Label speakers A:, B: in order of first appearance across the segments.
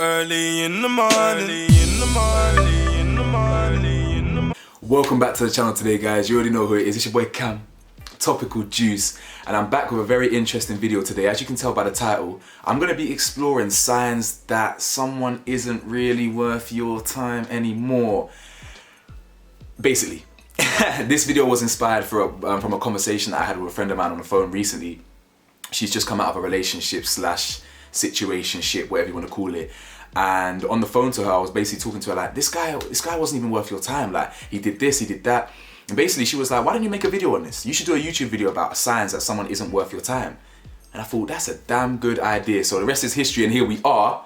A: Early in the morning,
B: Welcome back to the channel today, guys. You already know who it is. It's your boy Cam, Topical Juice, and I'm back with a very interesting video today. As you can tell by the title, I'm going to be exploring signs that someone isn't really worth your time anymore. Basically, this video was inspired from a conversation that I had with a friend of mine on the phone recently. She's just come out of a relationship slash situationship, whatever you want to call it. And on the phone to her, I was basically talking to her like, this guy wasn't even worth your time. Like, he did this, he did that. And basically she was like, why don't you make a video on this? You should do a YouTube video about signs that someone isn't worth your time. And I thought, that's a damn good idea. So the rest is history, and here we are.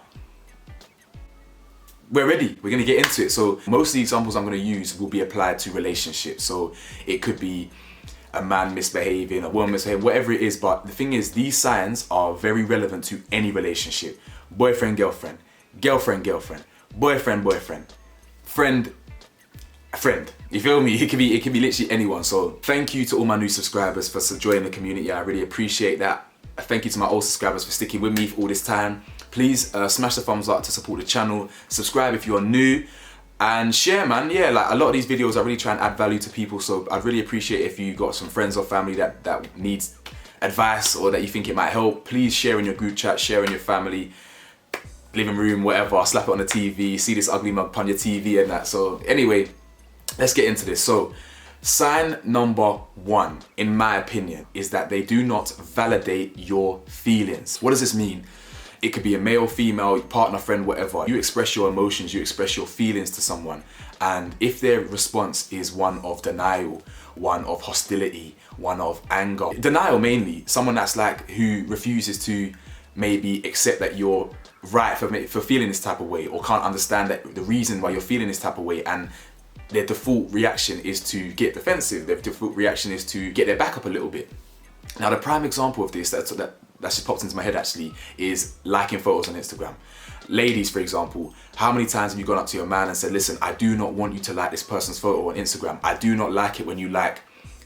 B: We're ready, we're gonna get into it. So most of the examples I'm gonna use will be applied to relationships. So it could be a man misbehaving, a woman misbehaving, whatever it is. But the thing is, these signs are very relevant to any relationship. Boyfriend, girlfriend, girlfriend, girlfriend, boyfriend, boyfriend, friend, friend. You feel me? It can be literally anyone. So thank you to all my new subscribers for joining the community. I really appreciate that. Thank you to my old subscribers for sticking with me for all this time. Please smash the thumbs up to support the channel. Subscribe if you are new. And share, man. Yeah, like a lot of these videos I really try and add value to people, so I'd really appreciate if you got some friends or family that needs advice or that you think it might help. Please share in your group chat, share in your family, living room, whatever, slap it on the TV, see this ugly mug on your TV and that. So anyway, let's get into this. So sign number one, in my opinion, is that they do not validate your feelings. What does this mean? It could be a male, female, partner, friend, whatever. You express your emotions, you express your feelings to someone. And if their response is one of denial, one of hostility, one of anger, denial mainly, someone that's like, who refuses to maybe accept that you're right for feeling this type of way, or can't understand that the reason why you're feeling this type of way, and their default reaction is to get defensive, their default reaction is to get their back up a little bit. Now the prime example of this that just popped into my head actually is liking photos on Instagram. Ladies, for example, how many times have you gone up to your man and said, listen, I do not want you to like this person's photo on Instagram. I do not like it when you like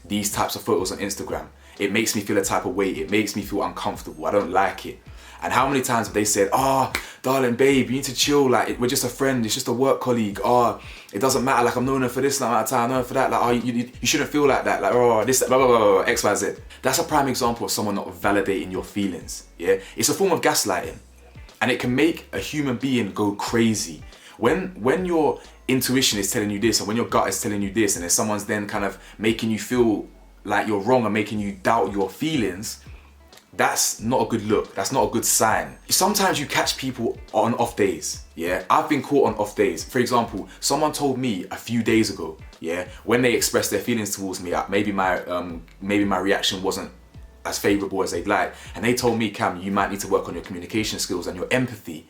B: these types of photos on Instagram. It makes me feel a type of way. It makes me feel uncomfortable. I don't like it. And how many times have they said, oh, darling, babe, you need to chill. Like, we're just a friend. It's just a work colleague. Oh, it doesn't matter. Like, I'm known her for this amount of time. I'm known her for that. Like, oh, you shouldn't feel like that. Like, oh, this, blah, blah, blah, blah, X, Y, Z. That's a prime example of someone not validating your feelings. Yeah, it's a form of gaslighting, and it can make a human being go crazy. When your intuition is telling you this, and when your gut is telling you this, and then someone's then kind of making you feel like you're wrong and making you doubt your feelings, that's not a good look. That's not a good sign. Sometimes you catch people on off days. Yeah, I've been caught on off days. For example, someone told me a few days ago, yeah, when they expressed their feelings towards me, maybe my reaction wasn't as favorable as they'd like, and they told me, Cam, you might need to work on your communication skills and your empathy.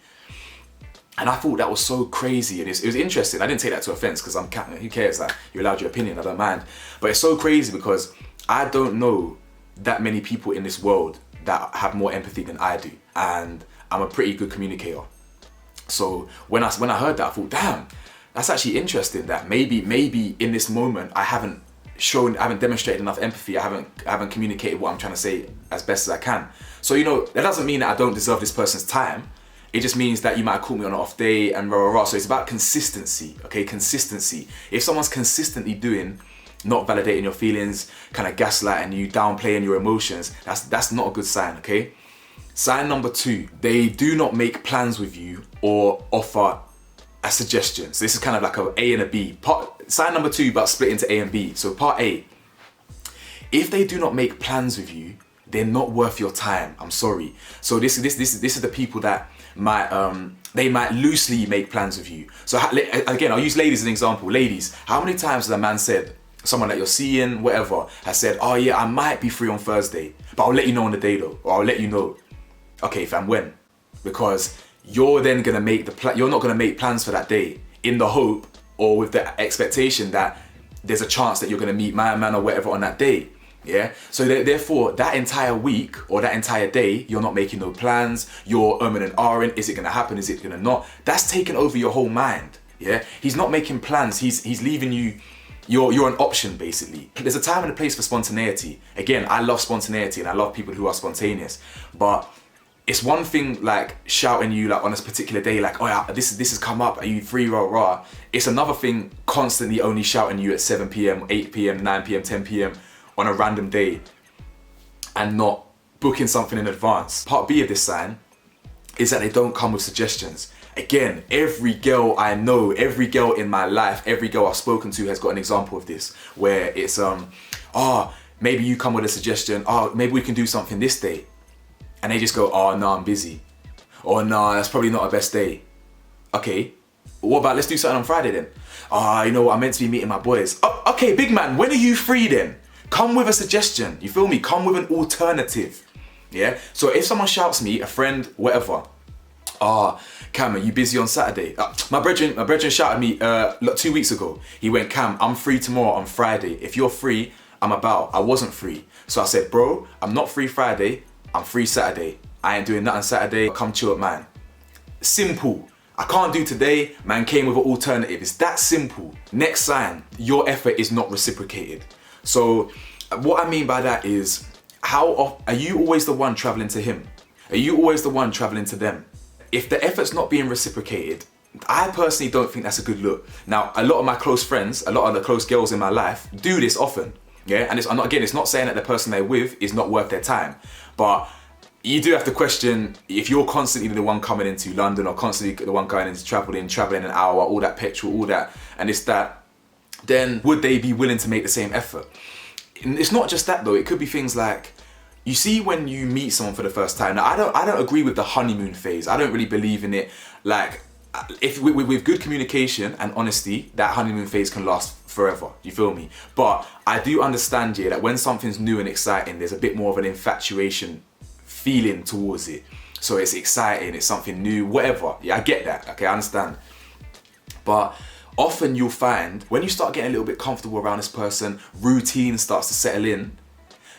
B: And I thought that was so crazy, and it was interesting. I didn't take that to offense, because I'm Cam, who cares? Like, you're allowed your opinion, I don't mind. But it's so crazy because I don't know that many people in this world that have more empathy than I do, and I'm a pretty good communicator. So when I heard that, I thought, damn, that's actually interesting. That maybe in this moment I haven't demonstrated enough empathy. I haven't communicated what I'm trying to say as best as I can. So, you know, that doesn't mean that I don't deserve this person's time. It just means that you might call me on an off day and rah rah rah. So it's about consistency, okay? Consistency. If someone's consistently not validating your feelings, kind of gaslighting you, downplaying your emotions, that's not a good sign, okay? Sign number two, they do not make plans with you or offer a suggestion. So this is kind of like a A and a B. Sign number two, but split into A and B. So part A, if they do not make plans with you, they're not worth your time. I'm sorry. So this is the people that they might loosely make plans with you. So again, I'll use ladies as an example. Ladies, how many times has a man said, someone that you're seeing, whatever, has said, oh yeah, I might be free on Thursday, but I'll let you know on the day though, or I'll let you know. Okay, fam, when? Because you're then gonna make you're not gonna make plans for that day in the hope or with the expectation that there's a chance that you're gonna meet my man or whatever on that day. Yeah, so therefore that entire week or that entire day, you're not making no plans, you're and ahhing, is it gonna happen, is it gonna not? That's taken over your whole mind. Yeah, he's not making plans, he's leaving you. You're an option, basically. There's a time and a place for spontaneity. Again, I love spontaneity and I love people who are spontaneous, but it's one thing like shouting you like on a particular day, like, oh yeah, this has come up, are you free, rah rah. It's another thing constantly only shouting you at 7 p.m, 8 p.m, 9 p.m, 10 p.m on a random day and not booking something in advance. Part B of this sign is that they don't come with suggestions. Again, every girl I know, every girl in my life, every girl I've spoken to has got an example of this, where it's, maybe you come with a suggestion, maybe we can do something this day. And they just go, oh no, I'm busy. Or no, that's probably not our best day. Okay, what about let's do something on Friday then? You know what, I'm meant to be meeting my boys. Oh, okay, big man, when are you free then? Come with a suggestion, you feel me? Come with an alternative, yeah? So if someone shouts me, a friend, whatever, Cam, are you busy on Saturday? My brethren shouted me 2 weeks ago. He went, Cam, I'm free tomorrow on Friday. If you're free, I'm about. I wasn't free. So I said, bro, I'm not free Friday, I'm free Saturday. I ain't doing nothing Saturday, come chill at mine. Simple. I can't do today, man came with an alternative. It's that simple. Next sign, your effort is not reciprocated. So what I mean by that is, are you always the one traveling to him? Are you always the one traveling to them? If the effort's not being reciprocated, I personally don't think that's a good look. Now, a lot of my close friends, a lot of the close girls in my life do this often, yeah? And it's not saying that the person they're with is not worth their time, but you do have to question if you're constantly the one coming into London or constantly the one going into traveling an hour, all that petrol, all that, and it's that, then would they be willing to make the same effort? And it's not just that though, it could be things like, you see when you meet someone for the first time, now I don't agree with the honeymoon phase. I don't really believe in it. Like, if with good communication and honesty, that honeymoon phase can last forever, you feel me? But I do understand, yeah, that when something's new and exciting, there's a bit more of an infatuation feeling towards it. So it's exciting, it's something new, whatever. Yeah, I get that, okay, I understand. But often you'll find when you start getting a little bit comfortable around this person, routine starts to settle in,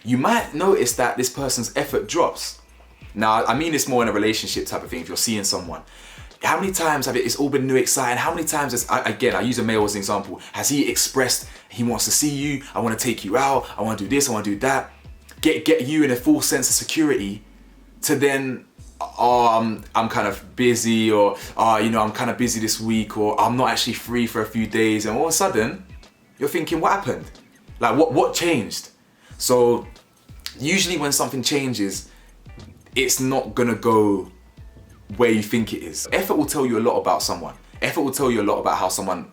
B: you might notice that this person's effort drops. Now, I mean this more in a relationship type of thing, if you're seeing someone. How many times have it's all been new, exciting? How many times again, I use a male as an example, has he expressed he wants to see you, I want to take you out, I want to do this, I want to do that, get you in a full sense of security, to then, I'm kind of busy, or I'm kind of busy this week, or I'm not actually free for a few days, and all of a sudden you're thinking, what happened? Like, what changed? So usually when something changes, it's not gonna go where you think it is. Effort will tell you a lot about someone. Effort will tell you a lot about how someone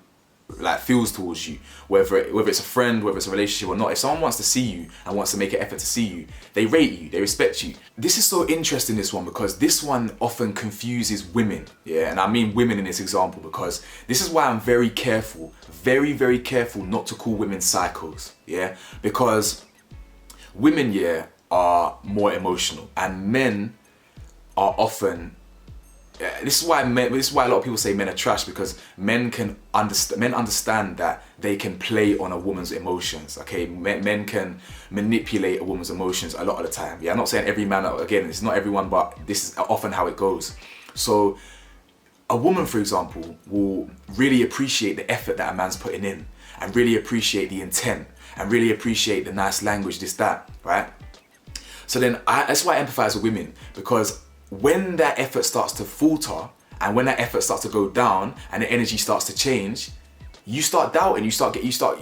B: like feels towards you, whether it's a friend, whether it's a relationship or not. If someone wants to see you and wants to make an effort to see you, they rate you, they respect you. This is so interesting, this one, because this one often confuses women, yeah, and I mean women in this example, because this is why I'm very careful, very, very careful not to call women psychos, yeah, because women, yeah, are more emotional, and men are often, this is why a lot of people say men are trash, because men understand that they can play on a woman's emotions, okay? Men can manipulate a woman's emotions a lot of the time. Yeah, I'm not saying every man, again, it's not everyone, but this is often how it goes. So a woman, for example, will really appreciate the effort that a man's putting in, and really appreciate the intent, and really appreciate the nice language, this, that, right? So then that's why I empathize with women, because when that effort starts to falter, and when that effort starts to go down, and the energy starts to change, you start doubting,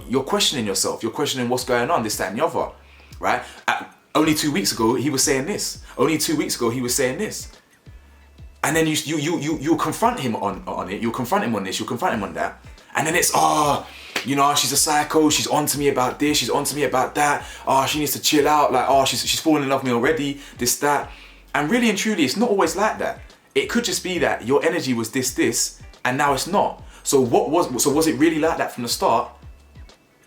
B: you're questioning yourself, you're questioning what's going on, this, that, and the other, right? Only 2 weeks ago, he was saying this. Only 2 weeks ago, he was saying this. And then you'll confront him on it, you'll confront him on this, you'll confront him on that, and then it's, she's a psycho, she's on to me about this, she's on to me about that, she needs to chill out, like, she's falling in love with me already, this, that. And really and truly, it's not always like that. It could just be that your energy was this, and now it's not. So was it really like that from the start,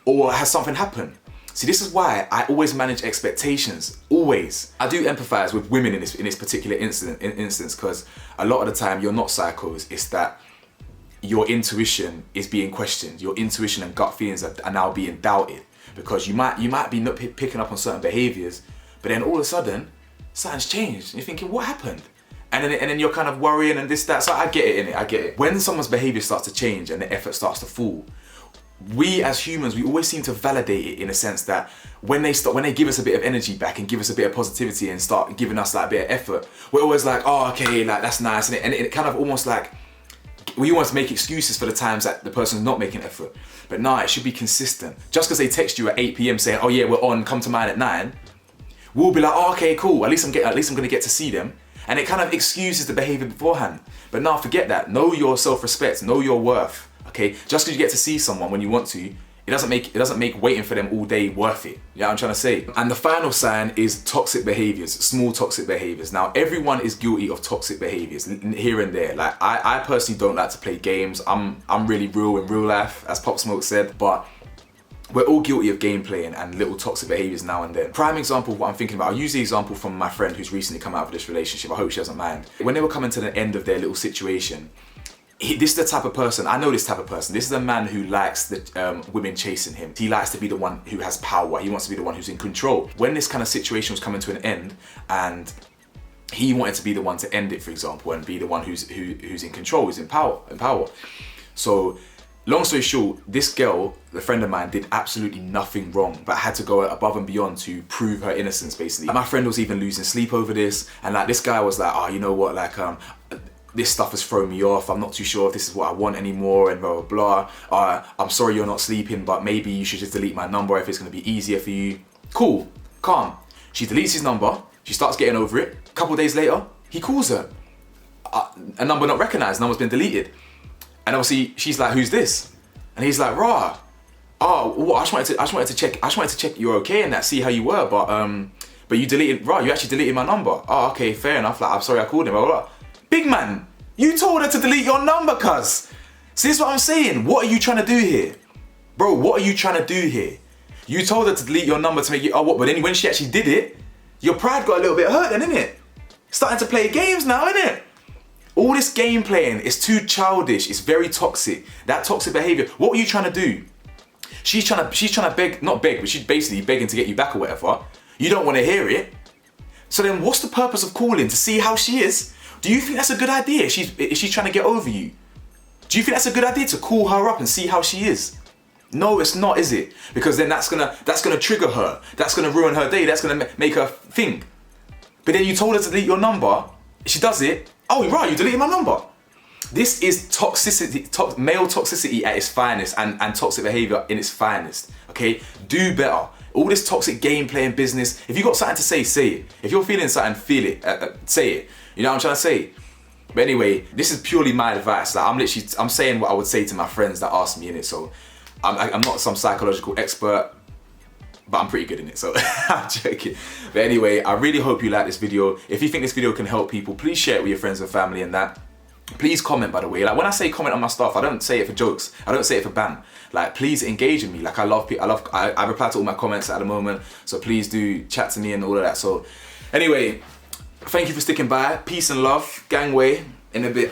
B: or has something happened? See, this is why I always manage expectations, always. I do empathize with women in this particular instance, because a lot of the time you're not psychos. It's that your intuition is being questioned. Your intuition and gut feelings are now being doubted, because you might be not picking up on certain behaviors, but then all of a sudden, something's changed. And you're thinking, what happened? And then you're kind of worrying and this, that. So I get it, innit? I get it. When someone's behavior starts to change and the effort starts to fall, we as humans, we always seem to validate it in a sense that when they give us a bit of energy back and give us a bit of positivity and start giving us like a bit of effort, we're always like, oh, okay, like that's nice. And it kind of almost like, we almost make excuses for the times that the person's not making effort. But nah, it should be consistent. Just because they text you at 8 p.m. saying, oh yeah, we're on, come to mine at 9, we'll be like, oh, okay, cool. At least I'm gonna get to see them. And it kind of excuses the behavior beforehand. But nah, forget that. Know your self-respect, know your worth. Okay, just because you get to see someone when you want to, it doesn't make waiting for them all day worth it. You know what I'm trying to say? And the final sign is toxic behaviors, small toxic behaviors. Now, everyone is guilty of toxic behaviors here and there. Like I personally don't like to play games. I'm really real in real life, as Pop Smoke said, but we're all guilty of game playing and little toxic behaviors now and then. Prime example of what I'm thinking about, I'll use the example from my friend who's recently come out of this relationship. I hope she doesn't mind. When they were coming to the end of their little situation, this is the type of person, I know this type of person. This is a man who likes the women chasing him. He likes to be the one who has power. He wants to be the one who's in control. When this kind of situation was coming to an end and he wanted to be the one to end it, for example, and be the one who's in control, who's in power. So long story short, this girl, a friend of mine, did absolutely nothing wrong, but had to go above and beyond to prove her innocence, basically. My friend was even losing sleep over this, and like this guy was like, oh, you know what, like this stuff has thrown me off. I'm not too sure if this is what I want anymore, and blah, blah, blah. I'm sorry you're not sleeping, but maybe you should just delete my number if it's gonna be easier for you. Cool, calm. She deletes his number. She starts getting over it. A couple days later, he calls her. A number not recognized, number's been deleted. And obviously she's like, who's this? And he's like, rah. Oh, well, I just wanted to check you're okay and that, see how you were, but you deleted, rah, you actually deleted my number. Oh, okay, fair enough. Like, I'm sorry I called him, blah, blah, blah. Big man, you told her to delete your number, cuz. See, this is what I'm saying. What are you trying to do here? Bro, what are you trying to do here? You told her to delete your number to make it, oh what, but then when she actually did it, your pride got a little bit hurt then, innit? Starting to play games now, innit? All this game playing is too childish, it's very toxic. That toxic behavior, what were you trying to do? She's trying to beg, not beg, but she's basically begging to get you back or whatever. You don't want to hear it. So then what's the purpose of calling, to see how she is? Do you think that's a good idea? Is she trying to get over you? Do you think that's a good idea to call her up and see how she is? No, it's not, is it? Because then that's gonna trigger her. That's gonna ruin her day. That's gonna make her think. But then you told her to delete your number. She does it. Oh, right, you deleted my number. This is toxicity, male toxicity at its finest, and toxic behavior in its finest. Okay, do better. All this toxic game playing business. If you got something to say, say it. If you're feeling something, feel it. Say it. You know what I'm trying to say? But anyway, this is purely my advice. Like I'm saying what I would say to my friends that ask me in it. So I'm not some psychological expert, but I'm pretty good in it, so I'm joking. But anyway, I really hope you like this video. If you think this video can help people, please share it with your friends and family and that. Please comment, by the way. Like when I say comment on my stuff, I don't say it for jokes. I don't say it for ban. Like please engage with me. Like I reply to all my comments at the moment. So please do chat to me and all of that. So anyway, thank you for sticking by. Peace and love. Gangway in a bit.